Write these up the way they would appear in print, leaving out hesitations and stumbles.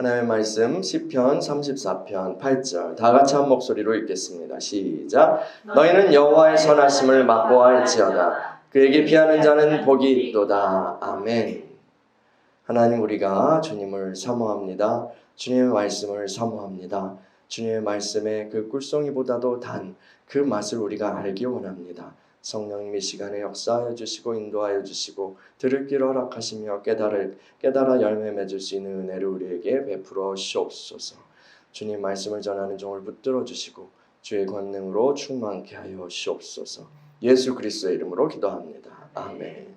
하나님의 말씀 시편 34편 8절 다 같이 한 목소리로 읽겠습니다. 시작. 너희는 여호와의 선하심을 맛보아할지어다. 그에게 피하는 자는 복이 있도다. 아멘. 하나님, 우리가 주님을 사모합니다. 주님의 말씀을 사모합니다. 주님의 말씀의 그 꿀송이보다도 단 그 맛을 우리가 알기 원합니다. 성령님 이 시간에 역사하여 주시고 인도하여 주시고 들을 길을 허락하시며 깨달아 열매 맺을 수 있는 은혜를 우리에게 베풀어 주옵소서. 주님 말씀을 전하는 종을 붙들어 주시고 주의 권능으로 충만케 하여 주옵소서. 예수 그리스도의 이름으로 기도합니다. 아멘.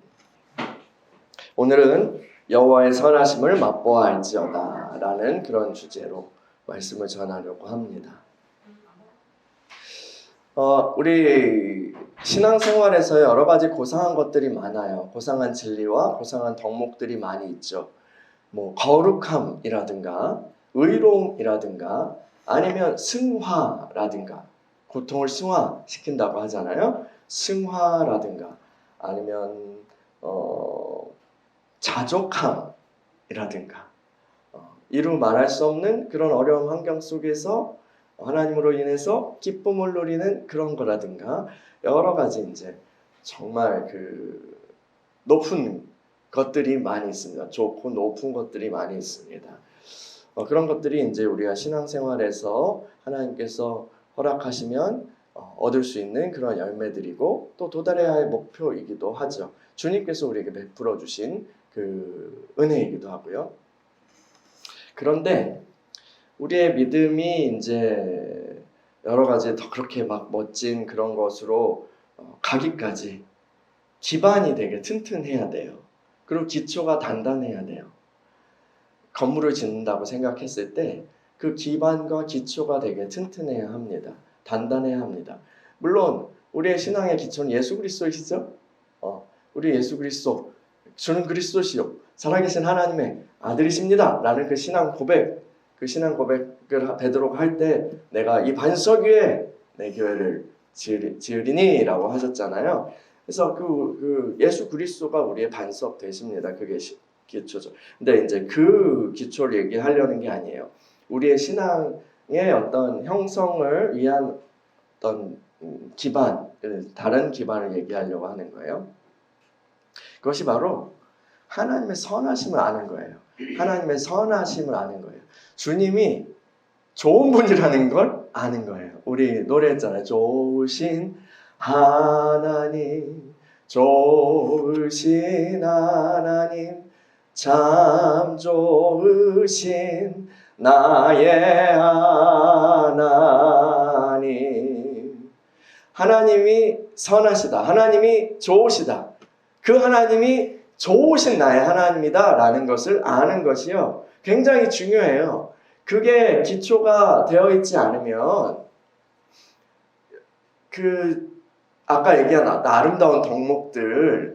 오늘은 여호와의 선하심을 맛보아할지어다 라는 그런 주제로 말씀을 전하려고 합니다. 우리 신앙생활에서 여러 가지 고상한 것들이 많아요. 고상한 진리와 고상한 덕목들이 많이 있죠. 거룩함이라든가 의로움이라든가 아니면 승화라든가, 고통을 승화시킨다고 하잖아요. 승화라든가 아니면 자족함이라든가 이루 말할 수 없는 그런 어려운 환경 속에서 하나님으로 인해서 기쁨을 누리는 그런 거라든가 여러 가지 이제 정말 그 높은 것들이 많이 있습니다. 좋고 높은 것들이 많이 있습니다. 그런 것들이 이제 우리가 신앙생활에서 하나님께서 허락하시면 얻을 수 있는 그런 열매들이고 또 도달해야 할 목표이기도 하죠. 주님께서 우리에게 베풀어 주신 그 은혜이기도 하고요. 그런데 우리의 믿음이 이제 여러 가지 더 그렇게 막 멋진 그런 것으로 가기까지 기반이 되게 튼튼해야 돼요. 그리고 기초가 단단해야 돼요. 건물을 짓는다고 생각했을 때 그 기반과 기초가 되게 튼튼해야 합니다. 단단해야 합니다. 물론 우리의 신앙의 기초는 예수 그리스도이시죠? 우리 예수 그리스도, 주는 그리스도시요 살아계신 하나님의 아들이십니다 라는 그 신앙 고백을 베드로가 할 때 내가 이 반석 위에 내 교회를 지으리니 라고 하셨잖아요. 그래서 그 예수 그리스도가 우리의 반석 되십니다. 그게 기초죠. 근데 이제 그 기초를 얘기하려는 게 아니에요. 우리의 신앙의 어떤 형성을 위한 어떤 기반, 다른 기반을 얘기하려고 하는 거예요. 그것이 바로 하나님의 선하심을 아는 거예요. 하나님의 선하심을 아는 거예요. 주님이 좋은 분이라는 걸 아는 거예요. 우리 노래했잖아요. 좋으신 하나님, 좋으신 하나님, 참 좋으신 나의 하나님. 하나님이 선하시다. 하나님이 좋으시다. 그 하나님이 좋으신 나의 하나님이다 라는 것을 아는 것이요 굉장히 중요해요. 그게 기초가 되어 있지 않으면 아까 얘기한 아름다운 덕목들이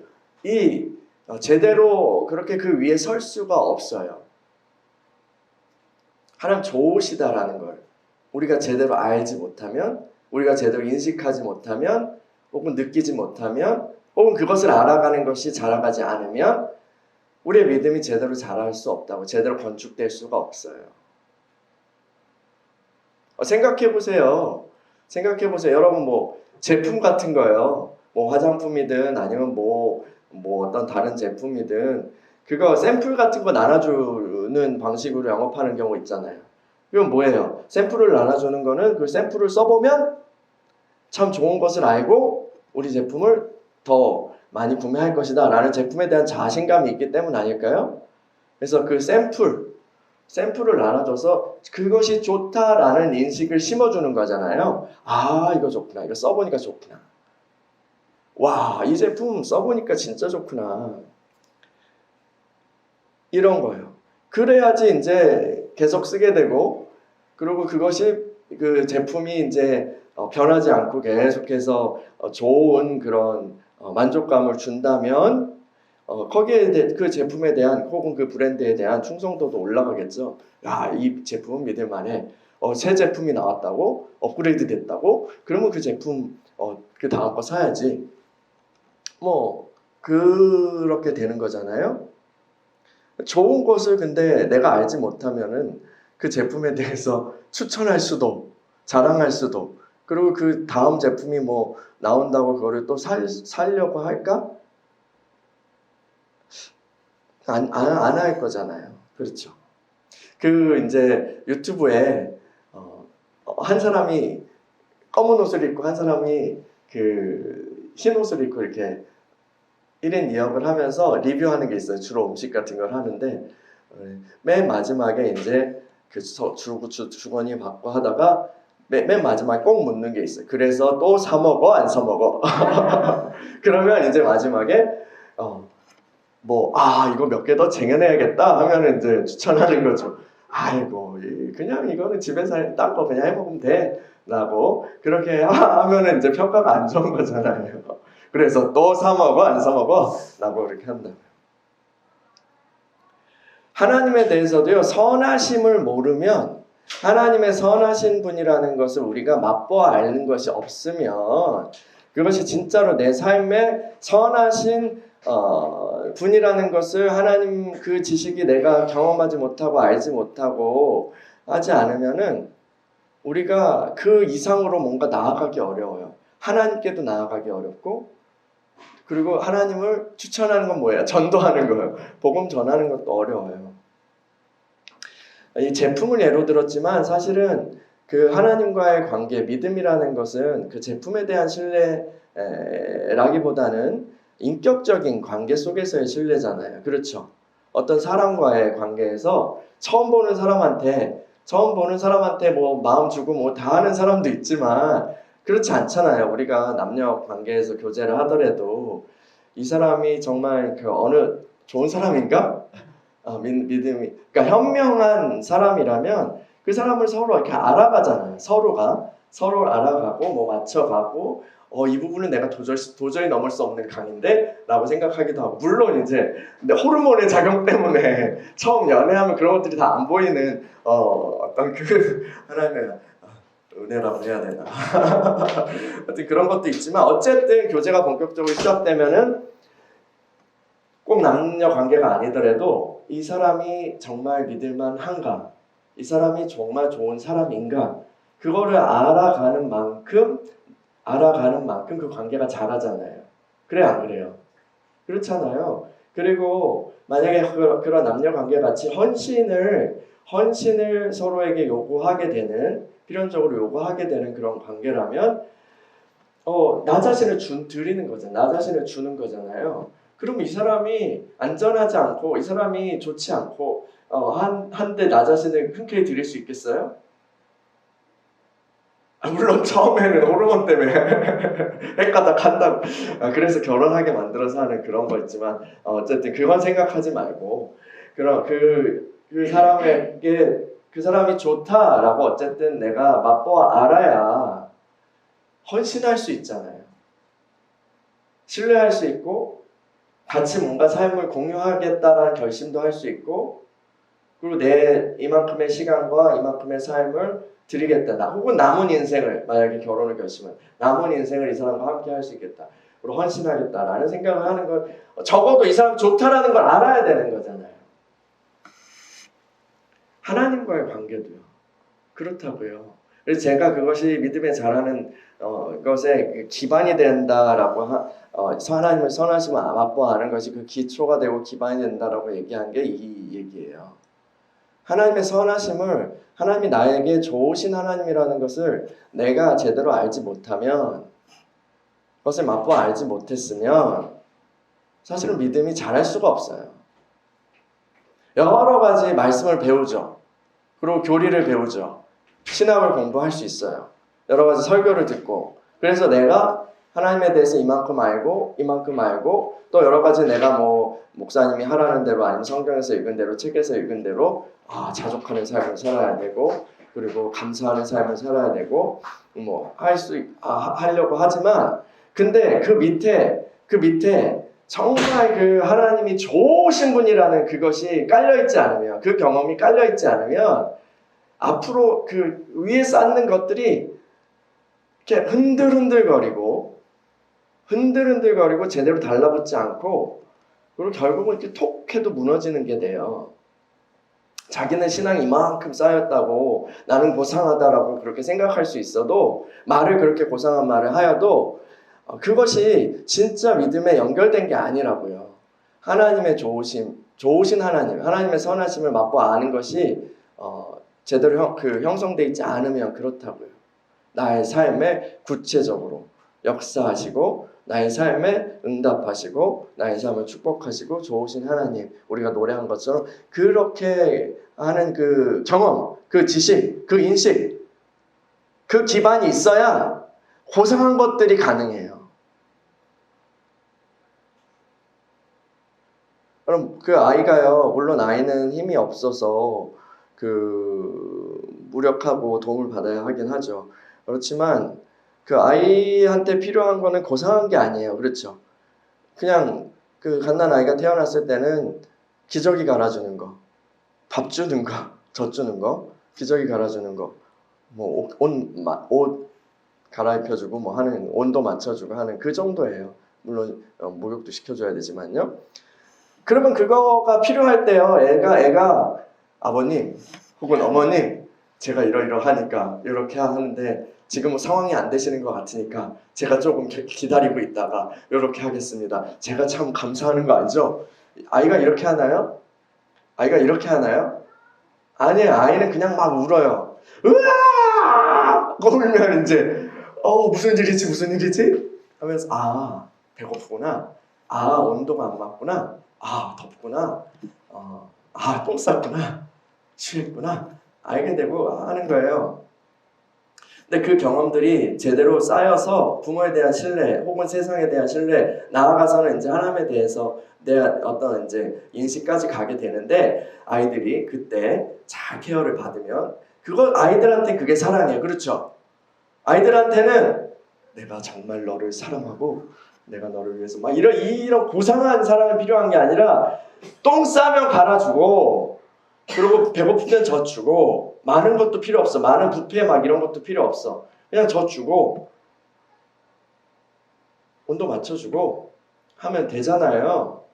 제대로 그렇게 그 위에 설 수가 없어요. 하나님 좋으시다라는 걸 우리가 제대로 알지 못하면, 우리가 제대로 인식하지 못하면, 혹은 느끼지 못하면, 혹은 그것을 알아가는 것이 자라가지 않으면 우리의 믿음이 제대로 자랄 수 없다고, 제대로 건축될 수가 없어요. 생각해보세요. 여러분 제품 같은 거요. 화장품이든 아니면 어떤 다른 제품이든 그거 샘플 같은 거 나눠주는 방식으로 영업하는 경우 있잖아요. 이건 뭐예요? 샘플을 나눠주는 거는 그 샘플을 써보면 참 좋은 것을 알고 우리 제품을 더 많이 구매할 것이다 라는 제품에 대한 자신감이 있기 때문 아닐까요? 그래서 그 샘플을 나눠줘서 그것이 좋다라는 인식을 심어주는 거잖아요. 이거 좋구나. 이거 써보니까 좋구나. 와, 이 제품 써보니까 진짜 좋구나. 이런 거예요. 그래야지 이제 계속 쓰게 되고, 그리고 그것이 그 제품이 이제 변하지 않고 계속해서 좋은 그런 만족감을 준다면 거기에 그 제품에 대한 혹은 그 브랜드에 대한 충성도도 올라가겠죠. 이 제품은 믿을만해. 새 제품이 나왔다고 업그레이드 됐다고 그러면 그 제품 그 다음 거 사야지. 그렇게 되는 거잖아요. 좋은 것을 근데 내가 알지 못하면은 그 제품에 대해서 추천할 수도, 자랑할 수도, 그리고 그 다음 제품이 뭐 나온다고 그거를 또 살려고 할까? 안 할 거잖아요. 그렇죠. 그 이제 유튜브에 한 사람이 검은 옷을 입고 한 사람이 그 흰 옷을 입고 이렇게 1인 2역을 하면서 리뷰하는 게 있어요. 주로 음식 같은 걸 하는데 맨 마지막에 이제 그 주거니 받고 하다가 맨 마지막에 꼭 묻는 게 있어요. 그래서 또 사 먹어 안 사 먹어? 그러면 이제 마지막에 이거 몇 개 더 쟁여내야겠다 하면은 이제 추천하는 거죠. 아이고 그냥 이거는 집에서 딴 거 그냥 해먹으면 돼 라고 그렇게 하면은 이제 평가가 안 좋은 거잖아요. 그래서 또 사 먹어 안 사 먹어 라고 그렇게 한다. 하나님에 대해서도요, 선하심을 모르면 하나님의 선하신 분이라는 것을 우리가 맛보아 아는 것이 없으면 그것이 진짜로 내 삶에 선하신 분이라는 것을 하나님 그 지식이 내가 경험하지 못하고 알지 못하고 하지 않으면은 우리가 그 이상으로 뭔가 나아가기 어려워요. 하나님께도 나아가기 어렵고, 그리고 하나님을 추천하는 건 뭐예요? 전도하는 거예요. 복음 전하는 것도 어려워요. 이 제품을 예로 들었지만 사실은 그 하나님과의 관계, 믿음이라는 것은 그 제품에 대한 신뢰라기보다는 인격적인 관계 속에서의 신뢰잖아요. 그렇죠? 어떤 사람과의 관계에서 처음 보는 사람한테 뭐 마음 주고 뭐 다 하는 사람도 있지만 그렇지 않잖아요. 우리가 남녀 관계에서 교제를 하더라도 이 사람이 정말 그 어느 좋은 사람인가? 믿음이, 그러니까 현명한 사람이라면 그 사람을 서로 이렇게 알아가잖아요. 서로 알아가고 뭐 맞춰가고 이 부분은 내가 도저히 넘을 수 없는 강인데 라고 생각하기도 하고, 물론 이제 근데 호르몬의 작용 때문에 처음 연애하면 그런 것들이 다 안 보이는 어떤 그 하나님의 은혜라고 해야 되나 하여튼 그런 것도 있지만, 어쨌든 교제가 본격적으로 시작되면은 꼭 남녀 관계가 아니더라도 이 사람이 정말 믿을만한가, 이 사람이 정말 좋은 사람인가, 그거를 알아가는 만큼 그 관계가 자라잖아요. 그래 안 그래요? 그렇잖아요. 그리고 만약에 그런 남녀 관계 같이 헌신을 서로에게 필연적으로 요구하게 되는 그런 관계라면 나 자신을 드리는 거잖아요. 나 자신을 주는 거잖아요. 그럼 이 사람이 안전하지 않고 이 사람이 좋지 않고 한데 나 자신을 흔쾌히 드릴 수 있겠어요? 물론 처음에는 호르몬 때문에 헷가닥 한다고 그래서 결혼하게 만들어서 하는 그런 거 있지만 어쨌든 그건 생각하지 말고 그 사람에게 그 사람이 좋다라고 어쨌든 내가 맛보아 알아야 헌신할 수 있잖아요. 신뢰할 수 있고 같이 뭔가 삶을 공유하겠다라는 결심도 할 수 있고, 그리고 내 이만큼의 시간과 이만큼의 삶을 드리겠다. 혹은 남은 인생을, 만약에 결혼을 결심하면 남은 인생을 이 사람과 함께 할 수 있겠다. 그리고 헌신하겠다라는 생각을 하는 걸, 적어도 이 사람 좋다라는 걸 알아야 되는 거잖아요. 하나님과의 관계도요. 그렇다고요. 그래서 제가 그것이 믿음에 자라는 것에 기반이 된다라고 하나님을 선하심을 맛보아 아는 것이 그 기초가 되고 기반이 된다라고 얘기한 게 이 얘기예요. 하나님의 선하심을, 하나님이 나에게 좋으신 하나님이라는 것을 내가 제대로 알지 못하면, 그것을 맛보아 알지 못했으면 사실은 믿음이 자랄 수가 없어요. 여러 가지 말씀을 배우죠. 그리고 교리를 배우죠. 신학을 공부할 수 있어요. 여러 가지 설교를 듣고, 그래서 내가 하나님에 대해서 이만큼 알고 또 여러 가지 내가 뭐 목사님이 하라는 대로 아니면 성경에서 읽은 대로 책에서 읽은 대로 자족하는 삶을 살아야 되고, 그리고 감사하는 삶을 살아야 되고 뭐 하려고 하지만, 근데 그 밑에 정말 그 하나님이 좋으신 분이라는 그것이 깔려있지 않으면, 그 경험이 깔려있지 않으면 앞으로 그 위에 쌓는 것들이 이렇게 흔들흔들거리고 제대로 달라붙지 않고 그리고 결국은 이렇게 톡 해도 무너지는 게 돼요. 자기는 신앙이 이만큼 쌓였다고 나는 고상하다라고 그렇게 생각할 수 있어도 말을 그렇게 고상한 말을 하여도 그것이 진짜 믿음에 연결된 게 아니라고요. 하나님의 좋으신 하나님의 선하심을 맛보 아는 것이 제대로 형성되어 있지 않으면 그렇다고요. 나의 삶에 구체적으로 역사하시고 나의 삶에 응답하시고 나의 삶을 축복하시고 좋으신 하나님, 우리가 노래한 것처럼 그렇게 하는 그 경험, 그 지식, 그 인식, 그 기반이 있어야 고상한 것들이 가능해요. 그럼 그 아이가요, 물론 아이는 힘이 없어서 무력하고 도움을 받아야 하긴 하죠. 그렇지만 그 아이한테 필요한 거는 고상한 게 아니에요. 그렇죠? 그냥 그 갓난 아이가 태어났을 때는 기저귀 갈아주는 거, 밥 주는 거, 젖 주는 거, 기저귀 갈아주는 거, 뭐 옷 갈아입혀주고 뭐 하는 온도 맞춰주고 하는 그 정도예요. 물론 목욕도 시켜줘야 되지만요. 그러면 그거가 필요할 때요. 애가 아버님 혹은 어머님 제가 이러이러하니까 이렇게 하는데 지금 상황이 안 되시는 것 같으니까 제가 조금 기다리고 있다가 이렇게 하겠습니다. 제가 참 감사하는 거 알죠? 아이가 이렇게 하나요? 아이가 이렇게 하나요? 아니에요. 아이는 그냥 막 울어요. 으아! 울면 이제 무슨 일이지? 하면서 배고프구나. 온도가 안 맞구나. 덥구나. 똥 쌌구나. 취했구나. 알게 되고 하는 거예요. 근데 그 경험들이 제대로 쌓여서 부모에 대한 신뢰 혹은 세상에 대한 신뢰, 나아가서는 이제 하나님에 대해서 대한 어떤 이제 인식까지 가게 되는데, 아이들이 그때 잘 케어를 받으면 아이들한테 그게 사랑이에요. 그렇죠? 아이들한테는 내가 정말 너를 사랑하고 내가 너를 위해서 막 이런 고상한 사랑이 필요한 게 아니라 똥 싸면 갈아주고 그리고 배고프면 젖 주고 많은 것도 필요 없어. 많은 뷔페 막 이런 것도 필요 없어. 그냥 젖 주고 온도 맞춰주고 하면 되잖아요.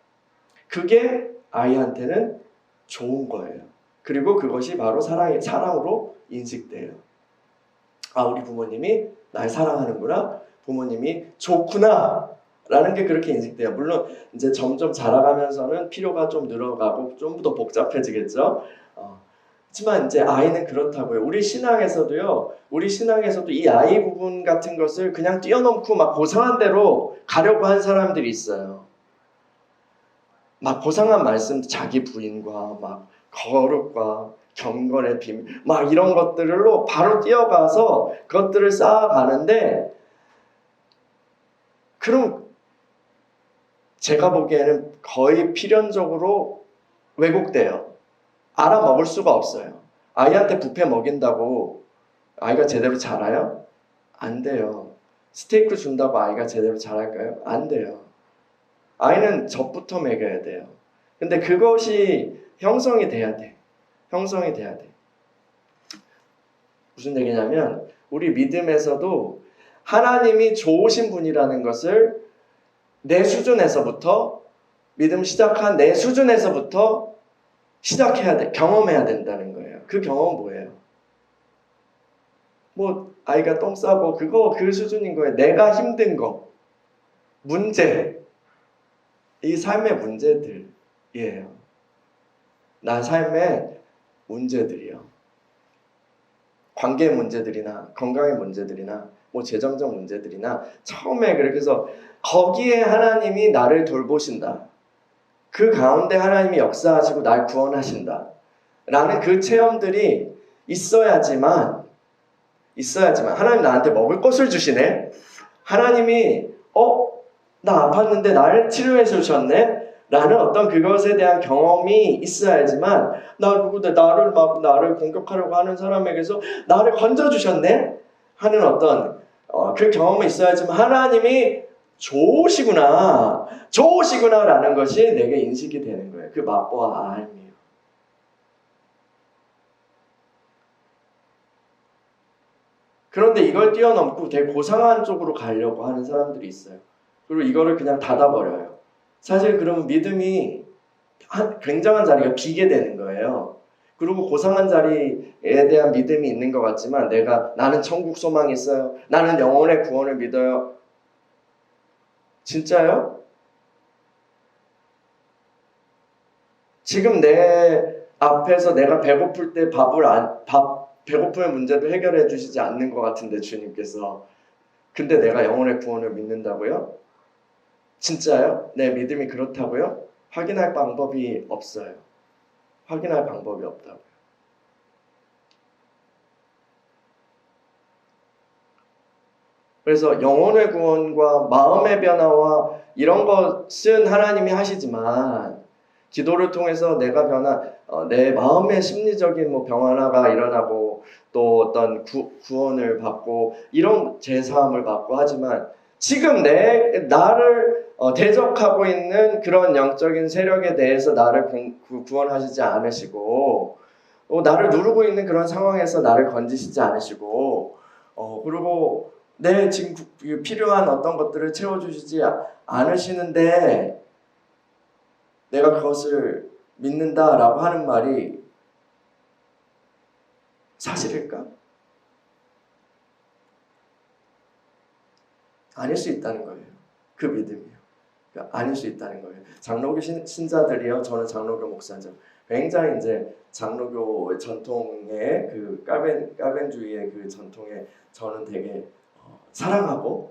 그게 아이한테는 좋은 거예요. 그리고 그것이 바로 사랑으로 인식돼요. 우리 부모님이 날 사랑하는구나. 부모님이 좋구나. 라는 게 그렇게 인식돼요. 물론 이제 점점 자라가면서는 필요가 좀 늘어가고 좀 더 복잡해지겠죠. 하지만 이제 아이는 그렇다고요. 우리 신앙에서도 이 아이 부분 같은 것을 그냥 뛰어넘고 막 고상한 대로 가려고 한 사람들이 있어요. 막 고상한 말씀, 자기 부인과 막 거룩과 경건의 비밀, 막 이런 것들로 바로 뛰어가서 그것들을 쌓아가는데, 그럼 제가 보기에는 거의 필연적으로 왜곡돼요. 알아먹을 수가 없어요. 아이한테 뷔페 먹인다고 아이가 제대로 자라요? 안 돼요. 스테이크 준다고 아이가 제대로 자랄까요? 안 돼요. 아이는 젖부터 먹여야 돼요. 근데 그것이 형성이 돼야 돼. 무슨 얘기냐면 우리 믿음에서도 하나님이 좋으신 분이라는 것을 내 수준에서부터, 믿음 시작한 내 수준에서부터 시작해야 돼. 경험해야 된다는 거예요. 그 경험은 뭐예요? 아이가 똥 싸고 그 수준인 거예요. 내가 힘든 거, 문제, 이 삶의 문제들이에요. 나 삶의 문제들이요. 관계 문제들이나 건강의 문제들이나 재정적 문제들이나 처음에 그렇게 해서 거기에 하나님이 나를 돌보신다. 그 가운데 하나님이 역사하시고 날 구원하신다. 라는 그 체험들이 있어야지만 하나님 나한테 먹을 것을 주시네. 하나님이 나 아팠는데 나를 치료해 주셨네. 라는 어떤 그것에 대한 경험이 있어야지만 나를 공격하려고 하는 사람에게서 나를 건져주셨네 하는 어떤 그 경험이 있어야지만 하나님이 좋으시구나 라는 것이 내게 인식이 되는 거예요. 그 맛보아 알미요. 그런데 이걸 뛰어넘고 되게 고상한 쪽으로 가려고 하는 사람들이 있어요. 그리고 이거를 그냥 닫아버려요. 사실 그러면 믿음이 굉장한 자리가 비게 되는 거예요. 그리고 고상한 자리에 대한 믿음이 있는 것 같지만 나는 천국 소망이 있어요. 나는 영혼의 구원을 믿어요. 진짜요? 지금 내 앞에서 내가 배고플 때 배고픔의 문제도 해결해 주시지 않는 것 같은데 주님께서. 근데 내가 영혼의 구원을 믿는다고요? 진짜요? 내 믿음이 그렇다고요? 확인할 방법이 없어요. 확인할 방법이 없다고요. 그래서 영혼의 구원과 마음의 변화와 이런 것은 하나님이 하시지만 기도를 통해서 내가 내 마음의 심리적인 병화가 일어나고 또 어떤 구원을 받고 이런 제사함을 받고 하지만 지금 나를 대적하고 있는 그런 영적인 세력에 대해서 나를 구원하시지 않으시고 나를 누르고 있는 그런 상황에서 나를 건지시지 않으시고 그리고 내 지금 필요한 어떤 것들을 채워주시지 않으시는데 내가 그것을 믿는다라고 하는 말이 사실일까? 아닐 수 있다는 거예요. 그 믿음이요. 그러니까 아닐 수 있다는 거예요. 장로교 신자들이요. 저는 장로교 목사죠. 굉장히 이제 장로교 전통의 그 까벤주의의 그 전통에 저는 되게 사랑하고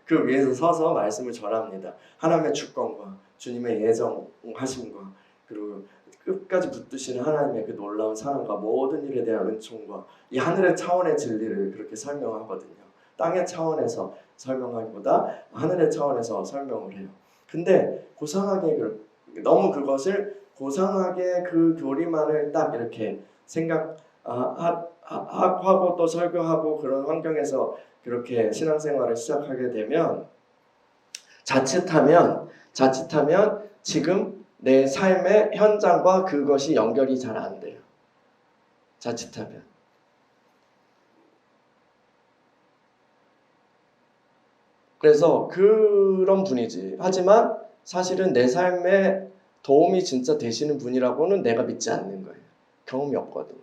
그 위에서 서서 말씀을 전합니다. 하나님의 주권과 주님의 예정하심과 그리고 끝까지 붙드시는 하나님의 그 놀라운 사랑과 모든 일에 대한 은총과 이 하늘의 차원의 진리를 그렇게 설명하거든요. 땅의 차원에서 설명하기보다 하늘의 차원에서 설명을 해요. 근데 고상하게 너무 그것을 고상하게 그 교리만을 딱 이렇게 생각하고 또 설교하고 그런 환경에서 그렇게 신앙생활을 시작하게 되면 자칫하면 지금 내 삶의 현장과 그것이 연결이 잘 안 돼요. 자칫하면. 그래서 그런 분이지. 하지만 사실은 내 삶에 도움이 진짜 되시는 분이라고는 내가 믿지 않는 거예요. 경험이 없거든요.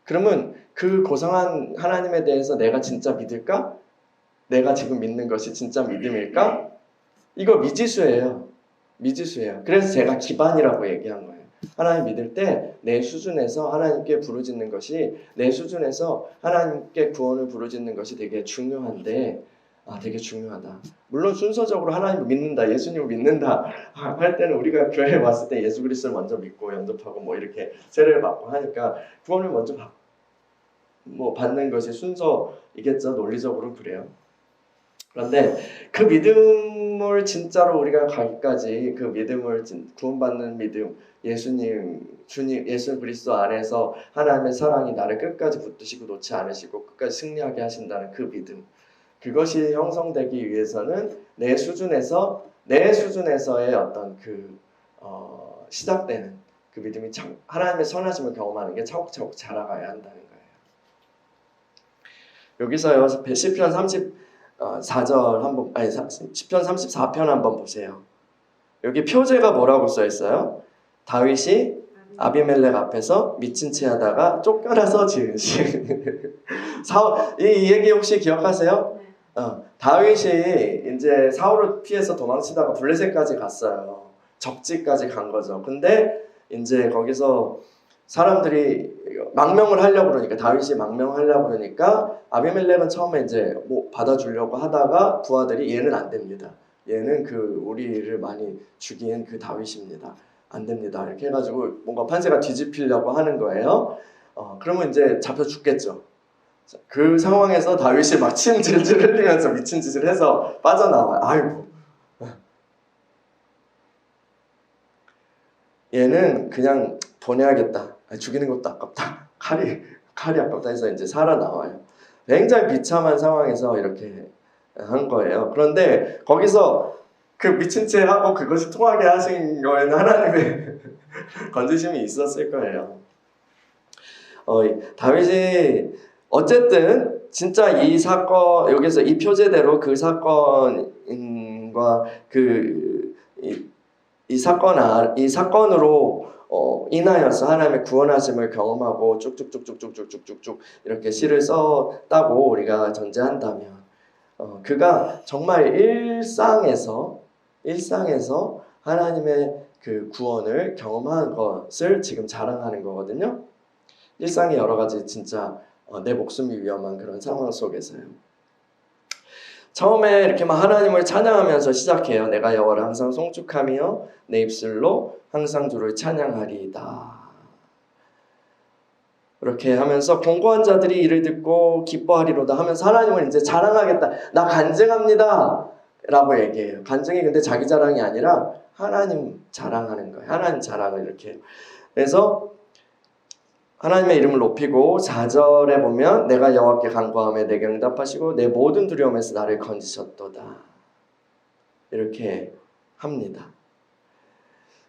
그러면 그 고상한 하나님에 대해서 내가 진짜 믿을까? 내가 지금 믿는 것이 진짜 믿음일까? 이거 미지수예요. 미지수예요. 그래서 제가 기반이라고 얘기한 거예요. 하나님 믿을 때 내 수준에서 하나님께 부르짖는 것이 내 수준에서 하나님께 구원을 부르짖는 것이 되게 중요한데 되게 중요하다. 물론 순서적으로 하나님을 믿는다, 예수님을 믿는다 할 때는 우리가 교회에 왔을 때 예수 그리스도를 먼저 믿고 영접하고 이렇게 세례를 받고 하니까 구원을 먼저 받는 것이 순서이겠죠. 논리적으로는 그래요. 그런데 그 믿음을 진짜로 우리가 가기까지 그 믿음을 구원받는 믿음, 주님, 예수 그리스도 안에서 하나님의 사랑이 나를 끝까지 붙드시고 놓지 않으시고 끝까지 승리하게 하신다는 그 믿음, 그것이 형성되기 위해서는 내 수준에서의 어떤 시작되는 그 믿음이 하나님의 선하심을 경험하는 게 차곡차곡 자라가야 한다는 거예요. 여기서요, 시편 34편 한번 보세요. 여기 표제가 뭐라고 써 있어요? 다윗이 아비멜렉 앞에서 미친 채 하다가 쫓겨나서 지은 시. 이 얘기 혹시 기억하세요? 다윗이 이제 사울을 피해서 도망치다가 블레셋까지 갔어요. 적지까지 간 거죠. 근데 이제 거기서 사람들이 망명을 하려고 그러니까, 다윗이 망명하려고 그러니까 아비멜렉은 처음에 이제 받아주려고 하다가 부하들이 얘는 안 됩니다. 얘는 우리를 많이 죽인 그 다윗입니다. 안 됩니다. 이렇게 해가지고 뭔가 판세가 뒤집히려고 하는 거예요. 그러면 이제 잡혀 죽겠죠. 그 상황에서 다윗이 막 침 질질 흘리면서 미친 짓을 해서 빠져나와요. 아이고. 얘는 그냥 보내야겠다. 죽이는 것도 아깝다. 칼이 아깝다 해서 이제 살아나와요. 굉장히 비참한 상황에서 이렇게 한 거예요. 그런데 거기서 그 미친 채 하고 그것이 통하게 하신 거에는 하나님의 건드심이 있었을 거예요. 다윗이 어쨌든 진짜 이 사건, 여기서 이 표제대로 그 사건과 그 이 사건으로 인하여서 하나님의 구원하심을 경험하고 쭉쭉쭉쭉쭉쭉쭉쭉 이렇게 시를 썼다고 우리가 전제한다면 그가 정말 일상에서 하나님의 그 구원을 경험한 것을 지금 자랑하는 거거든요. 일상의 여러 가지 진짜 내 목숨이 위험한 그런 상황 속에서요. 처음에 이렇게 막 하나님을 찬양하면서 시작해요. 내가 여호와를 항상 송축하며 내 입술로 항상 주를 찬양하리이다. 그렇게 하면서 공고한 자들이 이를 듣고 기뻐하리로다 하면서 하나님을 이제 자랑하겠다. 나 간증합니다. 라고 얘기해요. 간증이 근데 자기 자랑이 아니라 하나님 자랑하는 거예요. 하나님 자랑을 이렇게. 그래서 하나님의 이름을 높이고 4절에 보면 내가 여호와께 간구하며 내게 응답하시고 내 모든 두려움에서 나를 건지셨도다. 이렇게 합니다.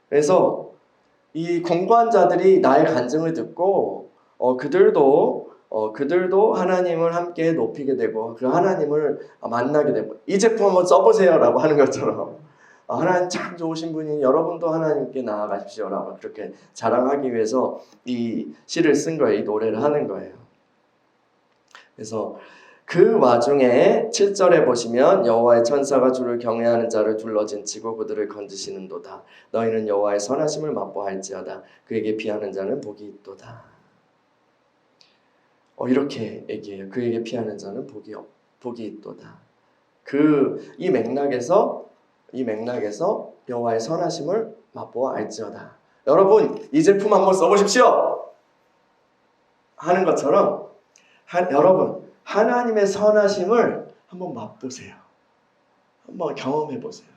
그래서 이 공고한 자들이 나의 간증을 듣고 그들도 하나님을 함께 높이게 되고 그 하나님을 만나게 되고 이 제품 한번 써보세요라고 하는 것처럼 하나님 참 좋으신 분이 여러분도 하나님께 나아가십시오라고 그렇게 자랑하기 위해서 이 시를 쓴 거예요. 이 노래를 하는 거예요. 그래서 그 와중에 7절에 보시면 여호와의 천사가 주를 경외하는 자를 둘러진치고 그들을 건지시는도다. 너희는 여호와의 선하심을 맛보할지어다. 그에게 피하는 자는 복이 있도다. 이렇게 얘기해요. 그에게 피하는 자는 복이 있도다. 이 맥락에서 여호와의 선하심을 맛보아 알지어다. 여러분 이 제품 한번 써보십시오 하는 것처럼 여러분 하나님의 선하심을 한번 맛보세요. 한번 경험해보세요.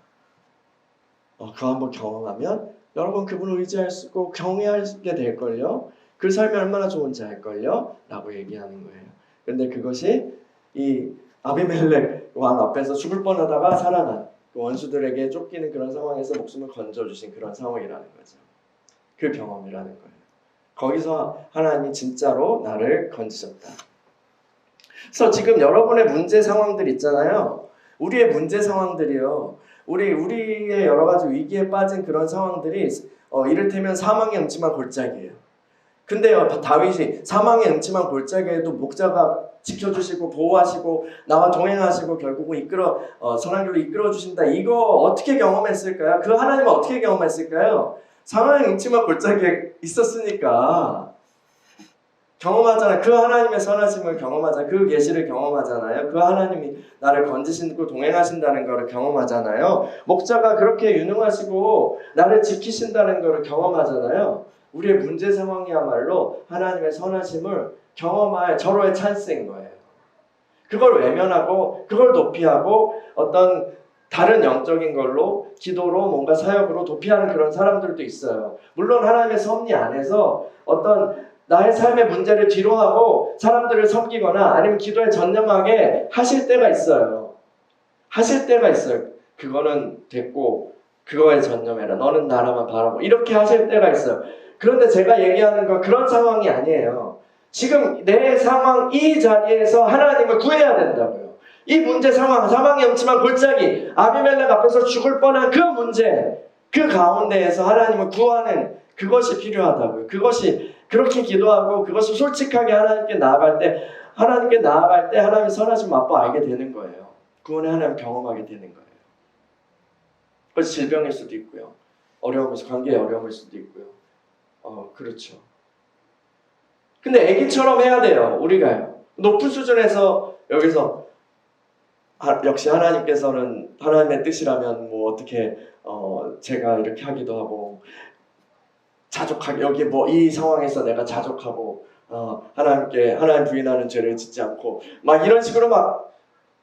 그거 한번 경험하면 여러분 그분을 의지할 수 있고 경외하게 될걸요. 그 삶이 얼마나 좋은지 알걸요 라고 얘기하는 거예요. 그런데 그것이 이 아비멜렉 왕 앞에서 죽을 뻔하다가 살아난 원수들에게 쫓기는 그런 상황에서 목숨을 건져주신 그런 상황이라는 거죠. 그 경험이라는 거예요. 거기서 하나님이 진짜로 나를 건지셨다. 그래서 지금 여러분의 문제 상황들 있잖아요. 우리의 문제 상황들이요. 우리의 여러 가지 위기에 빠진 그런 상황들이 이를테면 사망의 음침한 골짜기예요. 근데요, 다윗이 사망의 음침한 골짜기에도 목자가 지켜주시고 보호하시고 나와 동행하시고 결국은 선한 길로 이끌어 주신다. 이거 어떻게 경험했을까요? 그 하나님은 어떻게 경험했을까요? 사망의 음침한 골짜기에 있었으니까 경험하잖아요. 그 하나님의 선하심을 경험하잖아요. 그 계시를 경험하잖아요. 그 하나님이 나를 건지시고 동행하신다는 것을 경험하잖아요. 목자가 그렇게 유능하시고 나를 지키신다는 것을 경험하잖아요. 우리의 문제 상황이야말로 하나님의 선하심을 경험할 절호의 찬스인 거예요. 그걸 외면하고 그걸 도피하고 어떤 다른 영적인 걸로 기도로 뭔가 사역으로 도피하는 그런 사람들도 있어요. 물론 하나님의 섭리 안에서 어떤 나의 삶의 문제를 뒤로하고 사람들을 섬기거나 아니면 기도에 전념하게 하실 때가 있어요. 그거는 됐고 그거에 전념해라. 너는 나라만 바라고 이렇게 하실 때가 있어요. 그런데 제가 얘기하는 건 그런 상황이 아니에요. 지금 내 상황 이 자리에서 하나님을 구해야 된다고요. 이 문제 상황, 사망의 음침한 골짜기, 아비멜렉 앞에서 죽을 뻔한 그 문제, 그 가운데에서 하나님을 구하는 그것이 필요하다고요. 그렇게 기도하고 그것을 솔직하게 하나님께 나아갈 때 하나님의 선하심 맛보 알게 되는 거예요. 구원의 하나님 경험하게 되는 거예요. 그것이 질병일 수도 있고요. 관계의 어려움일 수도 있고요. 그렇죠. 근데 애기처럼 해야 돼요. 우리가요. 높은 수준에서 여기서 역시 하나님께서는 하나님의 뜻이라면 뭐 어떻게 제가 이렇게 하기도 하고 자족하게 여기 이 상황에서 내가 자족하고 하나님 부인하는 죄를 짓지 않고 막 이런 식으로 막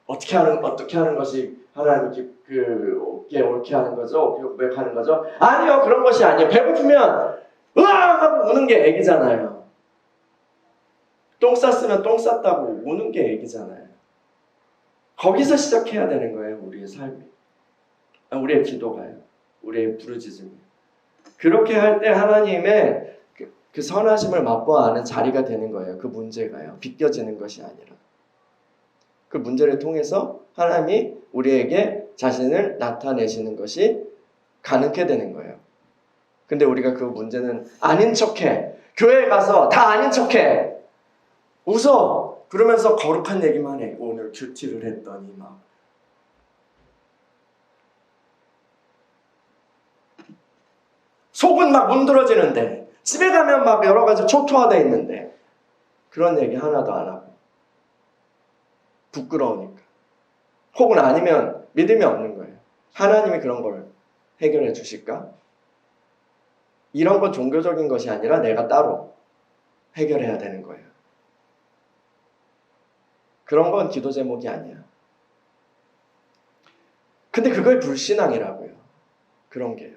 어떻게 하는 것이 하나님께 옳게 하는 거죠? 고백하는 거죠? 아니요, 그런 것이 아니에요. 배고프면 으악 하고 우는 게 애기잖아요. 똥 쌌으면 똥 쌌다고 우는 게 애기잖아요. 거기서 시작해야 되는 거예요. 우리의 삶이. 우리의 기도가요. 우리의 부르짖음이. 그렇게 할 때 하나님의 그 선하심을 맛보아 아는 자리가 되는 거예요. 그 문제가요. 비껴지는 것이 아니라. 그 문제를 통해서 하나님이 우리에게 자신을 나타내시는 것이 가능케 되는 거예요. 근데 우리가 그 문제는 아닌 척해. 교회에 가서 다 아닌 척해. 웃어. 그러면서 거룩한 얘기만 해. 오늘 큐티를 했더니 막. 속은 막 문드러지는데 집에 가면 막 여러 가지 초토화되어 있는데 그런 얘기 하나도 안 하고 부끄러우니까. 혹은 아니면 믿음이 없는 거예요. 하나님이 그런 걸 해결해 주실까? 이런 건 종교적인 것이 아니라 내가 따로 해결해야 되는 거예요. 그런 건 기도 제목이 아니야. 근데 그걸 불신앙이라고요. 그런 게요.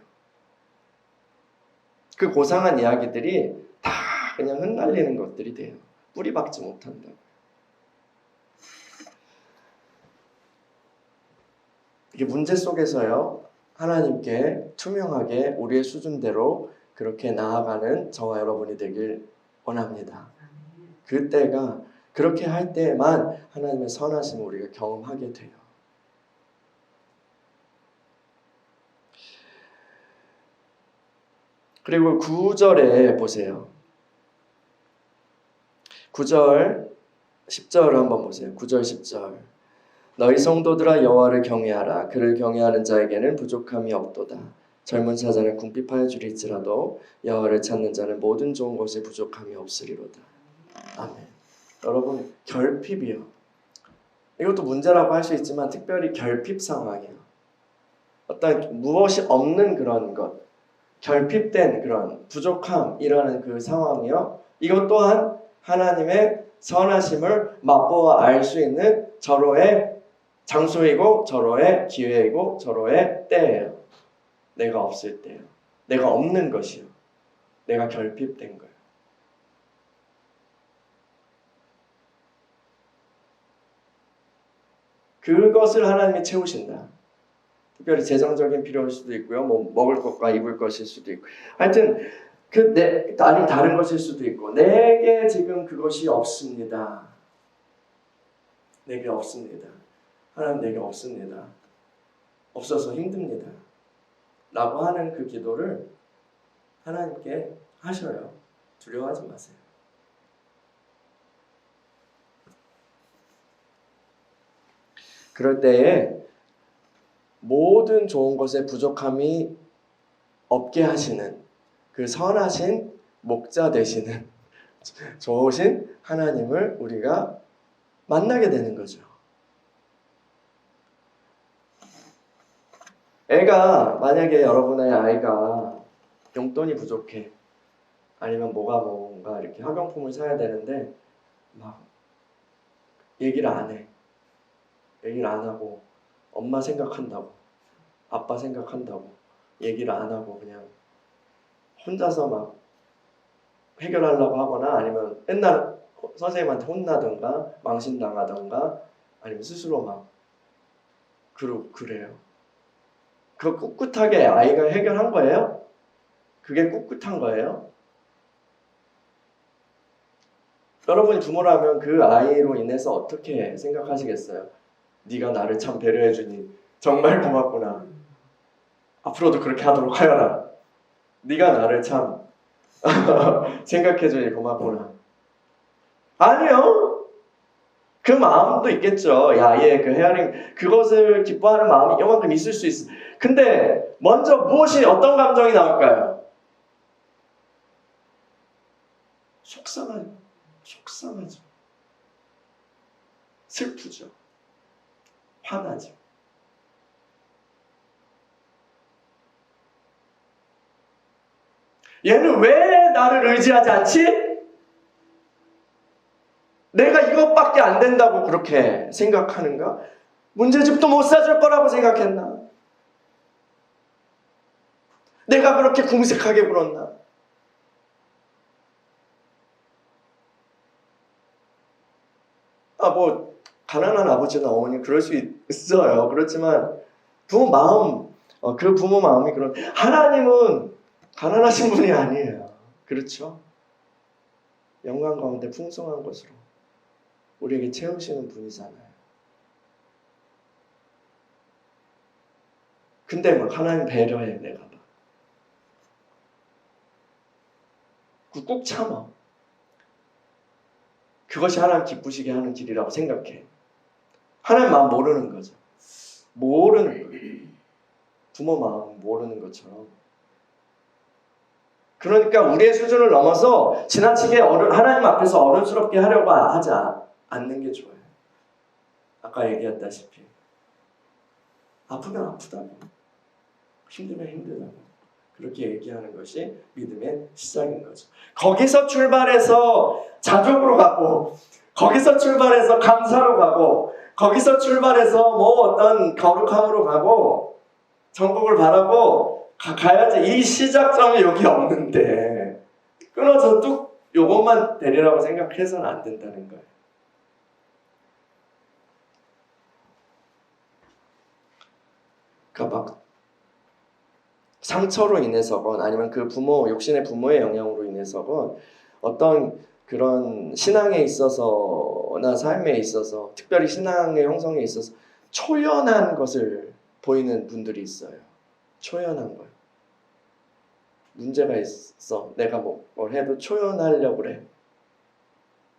그 고상한 이야기들이 다 그냥 흩날리는 것들이 돼요. 뿌리 박지 못한다고. 이게 문제 속에서요. 하나님께 투명하게 우리의 수준대로 그렇게 나아가는 저와 여러분이 되길 원합니다. 그때가 그렇게 할 때만 하나님의 선하심을 우리가 경험하게 돼요. 그리고 9절에 보세요. 9절, 10절을 한번 보세요. 9절, 10절. 너희 성도들아 여호와를 경외하라. 그를 경외하는 자에게는 부족함이 없도다. 젊은 사자는 궁핍하여 줄일지라도 여호와를 찾는 자는 모든 좋은 것에 부족함이 없으리로다. 아멘. 여러분, 결핍이요. 이것도 문제라고 할 수 있지만 특별히 결핍 상황이에요. 어떤 무엇이 없는 그런 것, 결핍된 그런 부족함이라는 그 상황이요. 이것 또한 하나님의 선하심을 맛보아 알 수 있는 절호의 장소이고 절호의 기회이고 절호의 때예요. 내가 없을 때요. 내가 없는 것이요. 내가 결핍된 거예요. 그것을 하나님이 채우신다. 특별히 재정적인 필요일 수도 있고요. 뭐 먹을 것과 입을 것일 수도 있고. 하여튼 아니면 다른 것일 수도 있고. 내게 지금 그것이 없습니다. 내게 없습니다. 하나님 내게 없습니다. 없어서 힘듭니다. 라고 하는 그 기도를 하나님께 하셔요. 두려워하지 마세요. 그럴 때에 모든 좋은 것에 부족함이 없게 하시는 그 선하신 목자 되시는 좋으신 하나님을 우리가 만나게 되는 거죠. 만약에 여러분의 아이가 용돈이 부족해. 아니면 뭔가 이렇게 학용품을 사야 되는데 막 얘기를 안 해. 얘기를 안 하고 엄마 생각한다고 아빠 생각한다고 얘기를 안 하고 그냥 혼자서 막 해결하려고 하거나 아니면 맨날 선생님한테 혼나든가 망신당하든가 아니면 스스로 막 그래요. 그거 꿋꿋하게 아이가 해결한 거예요? 그게 꿋꿋한 거예요? 여러분이 부모라면 그 아이로 인해서 어떻게 생각하시겠어요? 네가 나를 참 배려해주니 정말 고맙구나. 앞으로도 그렇게 하도록 하여라. 네가 나를 참 생각해주니 고맙구나. 아니요. 그 마음도 있겠죠. 야, 얘 그 헤어링 그것을 기뻐하는 마음이 요만큼 있을 수 있어. 근데 먼저 어떤 감정이 나올까요? 속상하죠. 슬프죠. 화나죠. 얘는 왜 나를 의지하지 않지? 내가 이것밖에 안 된다고 그렇게 생각하는가? 문제집도 못 사줄 거라고 생각했나? 내가 그렇게 궁색하게 굴었나? 가난한 아버지나 어머니 그럴 수 있어요. 그렇지만 부모 마음, 그 부모 마음이 그런. 하나님은 가난하신 분이 아니에요. 그렇죠? 영광 가운데 풍성한 것으로 우리에게 채우시는 분이잖아요. 근데 막 하나님 배려해 내가 막. 꾹 참아. 그것이 하나님 기쁘시게 하는 길이라고 생각해. 하나님 마음 모르는 거죠. 모르는 거예요. 부모 마음 모르는 것처럼. 그러니까 우리의 수준을 넘어서 지나치게 하나님 앞에서 어른스럽게 하려고 하지 않는 게 좋아요. 아까 얘기했다시피 아프면 아프다고, 힘들면 힘들다고 그렇게 얘기하는 것이 믿음의 시작인 거죠. 거기서 출발해서 자족으로 가고, 거기서 출발해서 감사로 가고, 거기서 출발해서 뭐 어떤 거룩함으로 가고 천국을 바라고 가야지. 이 시작점이 여기 없는데 끊어서 뚝 요것만 되리라고 생각해서는 안 된다는 거예요. 그러니까 막 상처로 인해서건 아니면 그 부모, 육신의 부모의 영향으로 인해서건 어떤 그런 신앙에 있어서나 삶에 있어서, 특별히 신앙의 형성에 있어서 초연한 것을 보이는 분들이 있어요. 초연한 걸. 문제가 있어. 내가 뭘 해도 초연하려고 그래.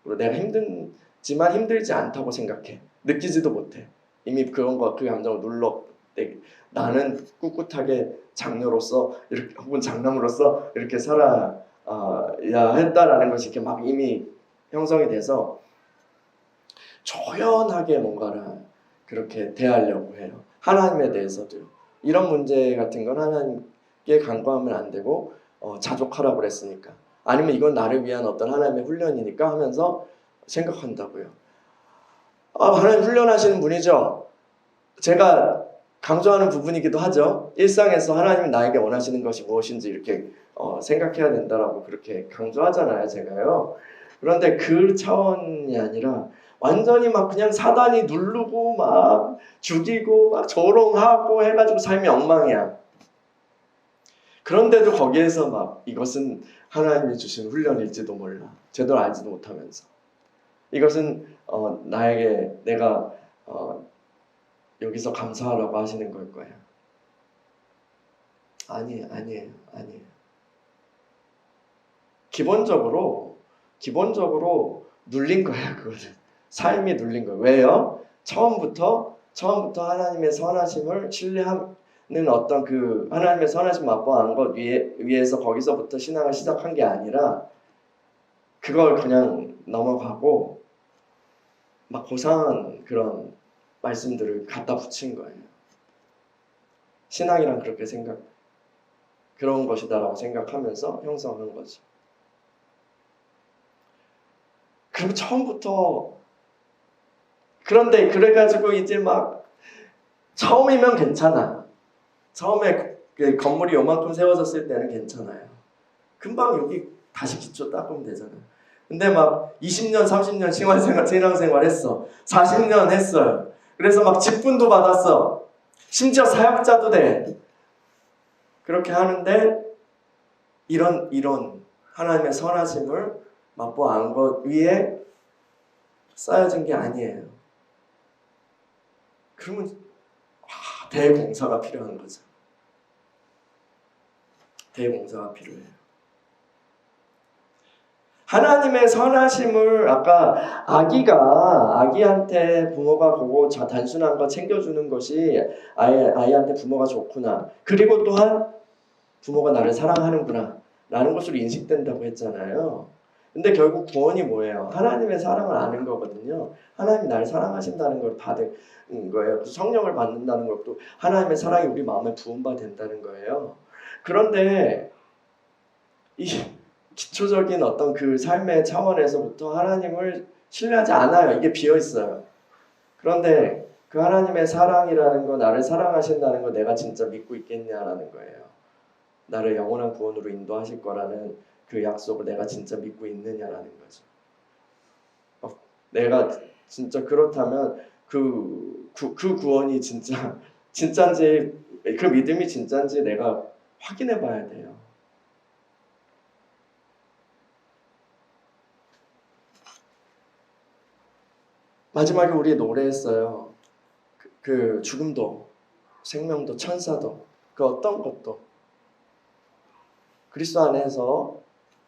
그리고 내가 힘들지만 힘들지 않다고 생각해. 느끼지도 못해. 이미 그 감정을 나는 꿋꿋하게 장녀로서 이렇게, 혹은 장남으로서 이렇게 살아야 했다라는 것이 이렇게 막 이미 형성이 돼서 초연하게 뭔가를 그렇게 대하려고 해요. 하나님에 대해서도요. 이런 문제 같은 건 하나님께 간구하면 안 되고 자족하라고 그랬으니까, 아니면 이건 나를 위한 어떤 하나님의 훈련이니까 하면서 생각한다고요. 하나님 훈련하시는 분이죠. 제가 강조하는 부분이기도 하죠. 일상에서 하나님이 나에게 원하시는 것이 무엇인지 이렇게 생각해야 된다라고 그렇게 강조하잖아요, 제가요. 그런데 그 차원이 아니라 완전히 막 그냥 사단이 누르고 막 죽이고 막 조롱하고 해가지고 삶이 엉망이야. 그런데도 거기에서 막 이것은 하나님이 주신 훈련일지도 몰라. 제대로 알지도 못하면서. 이것은 나에게 내가 여기서 감사하라고 하시는 걸 거예요. 아니에요. 기본적으로 눌린 거예요. 그거는 삶이 눌린 거예요. 왜요? 처음부터 하나님의 선하심을 신뢰하는 어떤 그 하나님의 선하심 맛보아한 것 위에서 거기서부터 신앙을 시작한 게 아니라 그걸 그냥 넘어가고 막 고상한 그런 말씀들을 갖다 붙인 거예요. 신앙이란 그런 것이다라고 생각하면서 형성한 거죠. 그럼 처음부터, 그런데 그래가지고 이제 막 처음이면 괜찮아. 처음에 그 건물이 요만큼 세워졌을 때는 괜찮아요. 금방 여기 다시 기초 닦으면 되잖아요. 근데 막 20년, 30년 신앙생활 했어. 40년 했어요. 그래서 막 직분도 받았어. 심지어 사역자도 돼. 그렇게 하는데 이런 하나님의 선하심을 맛보아한 것 위에 쌓여진 게 아니에요. 그러면 대공사가 필요한 거죠. 대공사가 필요해요. 하나님의 선하심을 아까 아기한테 부모가 보고 단순한 거 챙겨주는 것이 아이한테 부모가 좋구나. 그리고 또한 부모가 나를 사랑하는구나 라는 것으로 인식된다고 했잖아요. 근데 결국 구원이 뭐예요? 하나님의 사랑을 아는 거거든요. 하나님이 나를 사랑하신다는 걸 받은 거예요. 성령을 받는다는 것도 하나님의 사랑이 우리 마음에 부음바 된다는 거예요. 그런데 이 기초적인 어떤 그 삶의 차원에서부터 하나님을 신뢰하지 않아요. 이게 비어있어요. 그런데 그 하나님의 사랑이라는 거, 나를 사랑하신다는 거 내가 진짜 믿고 있겠냐라는 거예요. 나를 영원한 구원으로 인도하실 거라는 그 약속을 내가 진짜 믿고 있느냐라는 거죠. 내가 진짜 그렇다면 그 구원이 진짜인지, 그 믿음이 진짜인지 내가 확인해 봐야 돼요. 마지막에 우리 노래했어요. 그 죽음도 생명도 천사도 그 어떤 것도 그리스도 안에서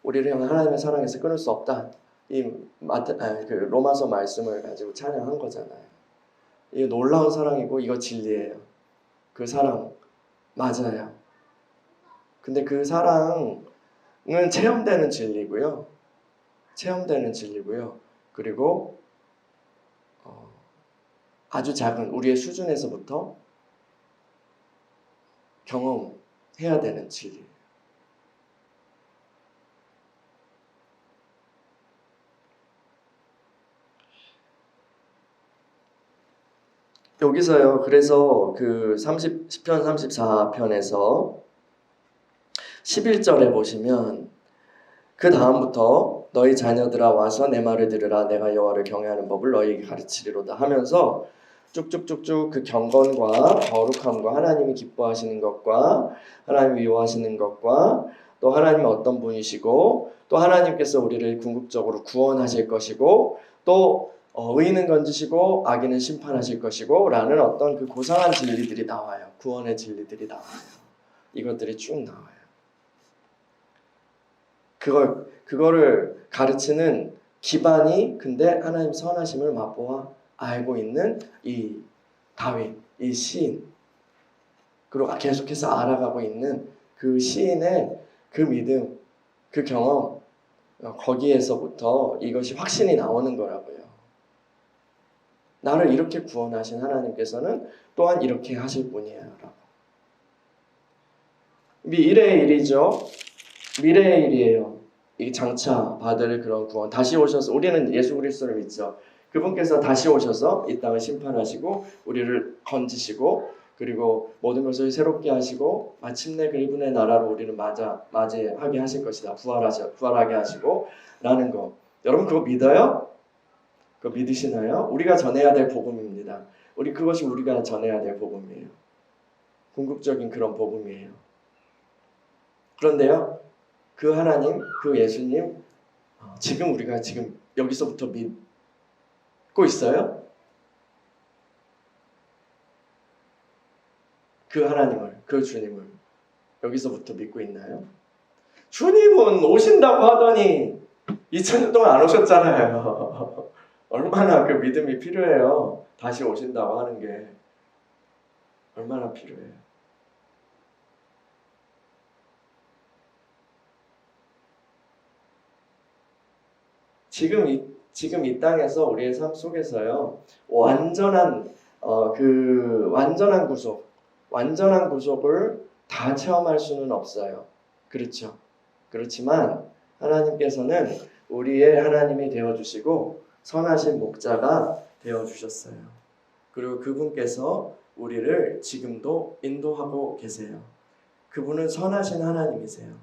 우리를 향한 하나님의 사랑에서 끊을 수 없다. 그 로마서 말씀을 가지고 찬양한 거잖아요. 이거 놀라운 사랑이고 이거 진리예요. 그 사랑 맞아요. 근데 그 사랑은 체험되는 진리고요. 체험되는 진리고요. 그리고 아주 작은 우리의 수준에서부터 경험해야 되는 진리. 여기서요. 그래서 그 10편 34편에서 11절에 보시면 그 다음부터 너희 자녀들아 와서 내 말을 들으라 내가 여호와를 경외하는 법을 너희에게 가르치리로다 하면서 쭉쭉쭉쭉 그 경건과 거룩함과 하나님이 기뻐하시는 것과 하나님이 미워하시는 것과 또 하나님은 어떤 분이시고 또 하나님께서 우리를 궁극적으로 구원하실 것이고 또 의인은 건지시고 악인은 심판하실 것이고 라는 어떤 그 고상한 진리들이 나와요. 구원의 진리들이 나와요. 이것들이 쭉 나와요. 그거를 가르치는 기반이 근데 하나님 선하심을 맛보아 알고 있는 이 다윗, 이 시인, 그리고 계속해서 알아가고 있는 그 시인의 그 믿음, 그 경험, 거기에서부터 이것이 확신이 나오는 거라고요. 나를 이렇게 구원하신 하나님께서는 또한 이렇게 하실 분이에요. 라고. 미래의 일이죠. 미래의 일이에요. 이 장차 받을 그런 구원. 다시 오셔서 우리는 예수 그리스도를 믿죠. 그분께서 다시 오셔서 이 땅을 심판하시고 우리를 건지시고 그리고 모든 것을 새롭게 하시고 마침내 그분의 나라로 우리를 맞이하게 하실 것이다. 부활하게 하시고 라는 거. 여러분 그거 믿어요? 그거 믿으시나요? 우리가 전해야 될 복음입니다. 그것이 우리가 전해야 될 복음이에요. 궁극적인 그런 복음이에요. 그런데요. 그 하나님, 그 예수님 지금 우리가 지금 여기서부터 믿고 있어요? 그 하나님을, 그 주님을 여기서부터 믿고 있나요? 주님은 오신다고 하더니 2000년 동안 안 오셨잖아요. 얼마나 그 믿음이 필요해요. 다시 오신다고 하는 게 얼마나 필요해요. 지금 이 땅에서 우리의 삶 속에서요 완전한 완전한 구속을 다 체험할 수는 없어요. 그렇죠. 그렇지만 하나님께서는 우리의 하나님이 되어 주시고 선하신 목자가 되어 주셨어요. 그리고 그분께서 우리를 지금도 인도하고 계세요. 그분은 선하신 하나님이세요.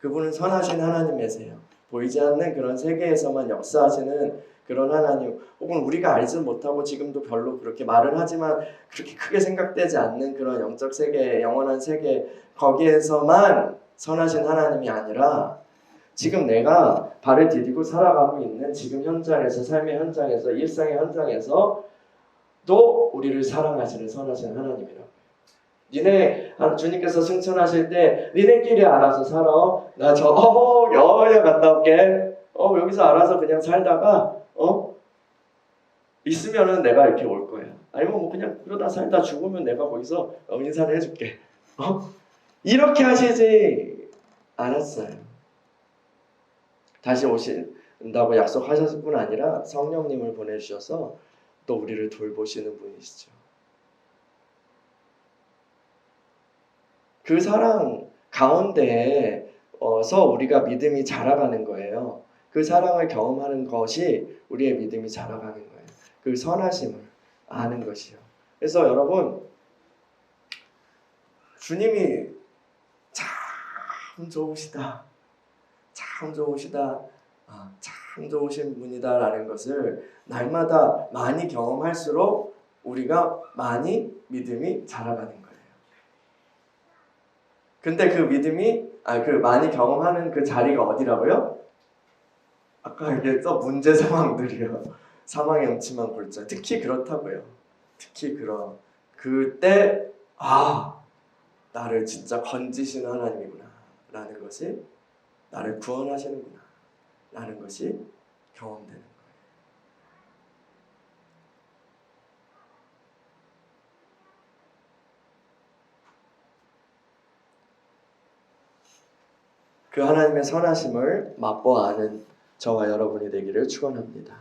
그분은 선하신 하나님이세요. 보이지 않는 그런 세계에서만 역사하시는 그런 하나님, 혹은 우리가 알지 못하고 지금도 별로 그렇게 말을 하지만 그렇게 크게 생각되지 않는 그런 영적 세계, 영원한 세계, 거기에서만 선하신 하나님이 아니라 지금 내가 발을 디디고 살아가고 있는 지금 현장에서, 삶의 현장에서, 일상의 현장에서 또 우리를 사랑하시는 선하신 하나님이라고. 주님께서 승천하실 때 니네끼리 알아서 살아. 나 여야 갔다 올게. 여기서 알아서 그냥 살다가 있으면은 내가 이렇게 올 거야. 아니면 뭐 그냥 그러다 살다 죽으면 내가 거기서 인사를 해줄게. 이렇게 하시지 않았어요. 다시 오신다고 약속하셨을 뿐 아니라 성령님을 보내주셔서 또 우리를 돌보시는 분이시죠. 그 사랑 가운데에서 우리가 믿음이 자라가는 거예요. 그 사랑을 경험하는 것이 우리의 믿음이 자라가는 거예요. 그 선하심을 아는 것이요. 그래서 여러분 주님이 참 좋으시다. 참 좋으시다. 참 좋으신 분이다라는 것을 날마다 많이 경험할수록 우리가 많이 믿음이 자라가는 거예요. 근데 그 믿음이 많이 경험하는 그 자리가 어디라고요? 아까 얘기했죠? 문제 상황들이요. 사망의 음침한 골짜. 특히 그렇다고요. 특히 그때 아, 나를 진짜 건지시는 하나님이구나 라는 것이, 나를 구원하시는구나 라는 것이 경험되는 거예요. 그 하나님의 선하심을 맛보아 아는 저와 여러분이 되기를 축원합니다.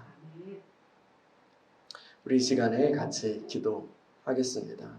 우리 이 시간에 같이 기도하겠습니다.